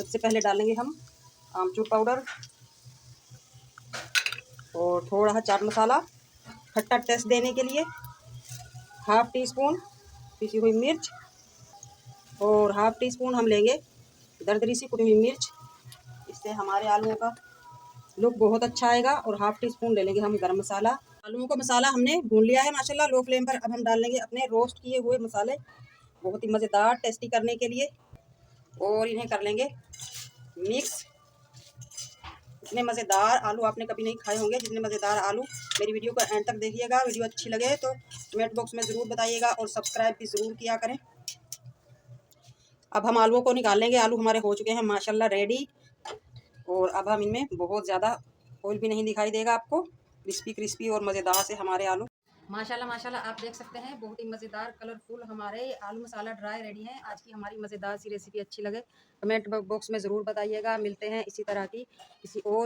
सबसे पहले डालेंगे हम आमचूर पाउडर और थोड़ा सा चाट मसाला खट्टा टेस्ट देने के लिए, हाफ टी स्पून पिसी हुई मिर्च और हाफ टी स्पून हम लेंगे दरदरी सी कुटी हुई मिर्च। इससे हमारे आलूओं का लुक बहुत अच्छा आएगा। और हाफ टी स्पून ले लेंगे हम गरम मसाला। आलूओं का मसाला हमने भून लिया है माशाल्लाह लो फ्लेम पर। अब हम डाल लेंगे अपने रोस्ट किए हुए मसाले बहुत ही मज़ेदार टेस्टी करने के लिए, और इन्हें कर लेंगे मिक्स। इतने मज़ेदार आलू आपने कभी नहीं खाए होंगे जितने मज़ेदार आलू। मेरी वीडियो को एंड तक देखिएगा। वीडियो अच्छी लगे तो कमेंट बॉक्स में ज़रूर बताइएगा और सब्सक्राइब भी ज़रूर किया करें। अब हम आलूओं को निकाल लेंगे। आलू हमारे हो चुके हैं माशाल्लाह रेडी। और अब हम इनमें बहुत ज़्यादा ऑयल भी नहीं दिखाई देगा आपको। क्रिस्पी क्रिस्पी और मज़ेदार से हमारे आलू माशाल्लाह माशाल्लाह आप देख सकते हैं बहुत ही मज़ेदार कलरफुल हमारे आलू मसाला ड्राई रेडी है। आज की हमारी मज़ेदार सी रेसिपी अच्छी लगे कमेंट बॉक्स में ज़रूर बताइएगा। मिलते हैं इसी तरह की किसी और